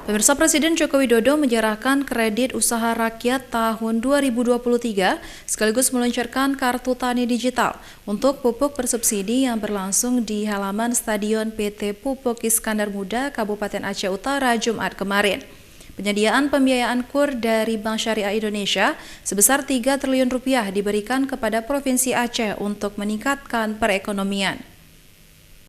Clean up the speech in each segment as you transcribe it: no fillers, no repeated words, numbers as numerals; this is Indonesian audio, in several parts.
Pemirsa, Presiden Joko Widodo menyerahkan kredit usaha rakyat tahun 2023 sekaligus meluncurkan kartu tani digital untuk pupuk bersubsidi yang berlangsung di halaman Stadion PT Pupuk Iskandar Muda, Kabupaten Aceh Utara, Jumat kemarin. Penyediaan pembiayaan KUR dari Bank Syariah Indonesia sebesar 3 triliun rupiah diberikan kepada Provinsi Aceh untuk meningkatkan perekonomian.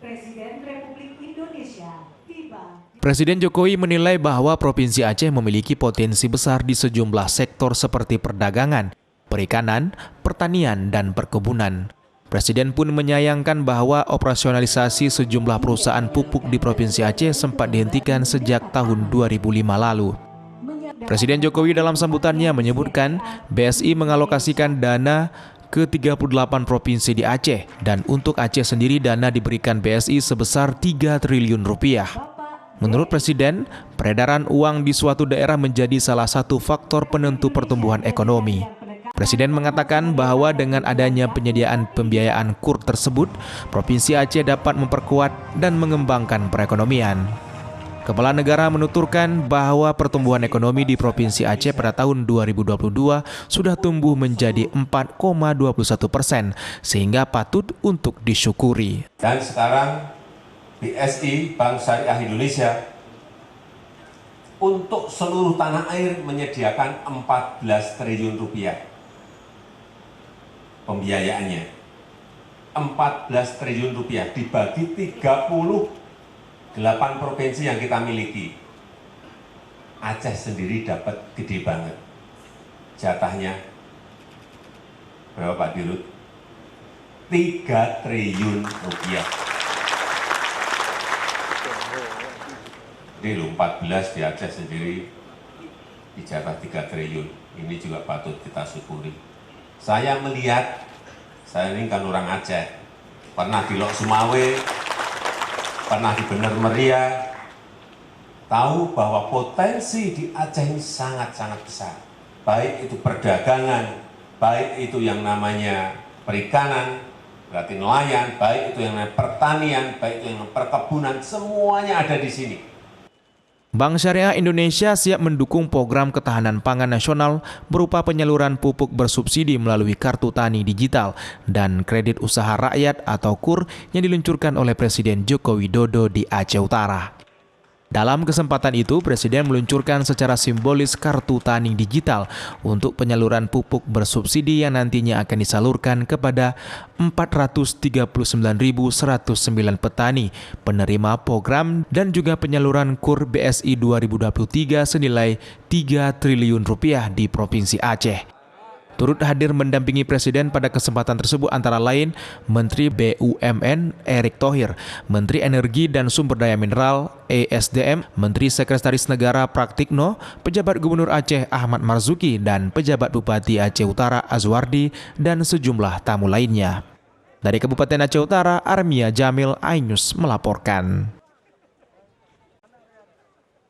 Presiden Republik Indonesia tiba. Presiden Jokowi menilai bahwa Provinsi Aceh memiliki potensi besar di sejumlah sektor seperti perdagangan, perikanan, pertanian, dan perkebunan. Presiden pun menyayangkan bahwa operasionalisasi sejumlah perusahaan pupuk di Provinsi Aceh sempat dihentikan sejak tahun 2005 lalu. Presiden Jokowi dalam sambutannya menyebutkan BSI mengalokasikan dana ke 38 provinsi di Aceh dan untuk Aceh sendiri dana diberikan BSI sebesar 3 triliun rupiah. Menurut Presiden, peredaran uang di suatu daerah menjadi salah satu faktor penentu pertumbuhan ekonomi. Presiden mengatakan bahwa dengan adanya penyediaan pembiayaan KUR tersebut, Provinsi Aceh dapat memperkuat dan mengembangkan perekonomian. Kepala Negara menuturkan bahwa pertumbuhan ekonomi di Provinsi Aceh pada tahun 2022 sudah tumbuh menjadi 4,21%, sehingga patut untuk disyukuri. Dan sekarang BSI, Bank Syariah Indonesia, untuk seluruh tanah air menyediakan 14 triliun rupiah pembiayaannya. 14 triliun rupiah dibagi 38 provinsi yang kita miliki. Aceh sendiri dapat gede banget. Jatahnya berapa Pak Dirut? 3 triliun rupiah. Ini loh, 14 di Aceh sendiri dijatah 3 triliun. Ini juga patut kita syukuri. Saya melihat, saya ini kan orang Aceh, pernah di Lok Sumawe, pernah di Bener Meriah, tahu bahwa potensi di Aceh ini sangat-sangat besar. Baik itu perdagangan, baik itu yang namanya perikanan, berarti nelayan, baik itu yang namanya pertanian, baik itu yang namanya perkebunan, semuanya ada di sini. Bank Syariah Indonesia siap mendukung program ketahanan pangan nasional berupa penyaluran pupuk bersubsidi melalui kartu tani digital dan kredit usaha rakyat atau KUR yang diluncurkan oleh Presiden Joko Widodo di Aceh Utara. Dalam kesempatan itu, Presiden meluncurkan secara simbolis kartu tani digital untuk penyaluran pupuk bersubsidi yang nantinya akan disalurkan kepada 439.109 petani, penerima program dan juga penyaluran KUR BSI 2023 senilai 3 triliun rupiah di Provinsi Aceh. Turut hadir mendampingi Presiden pada kesempatan tersebut antara lain Menteri BUMN Erick Thohir, Menteri Energi dan Sumber Daya Mineral ESDM, Menteri Sekretaris Negara Praktikno, Pejabat Gubernur Aceh Ahmad Marzuki, dan Pejabat Bupati Aceh Utara Azwardi dan sejumlah tamu lainnya. Dari Kabupaten Aceh Utara, Armia Jamil, iNews melaporkan.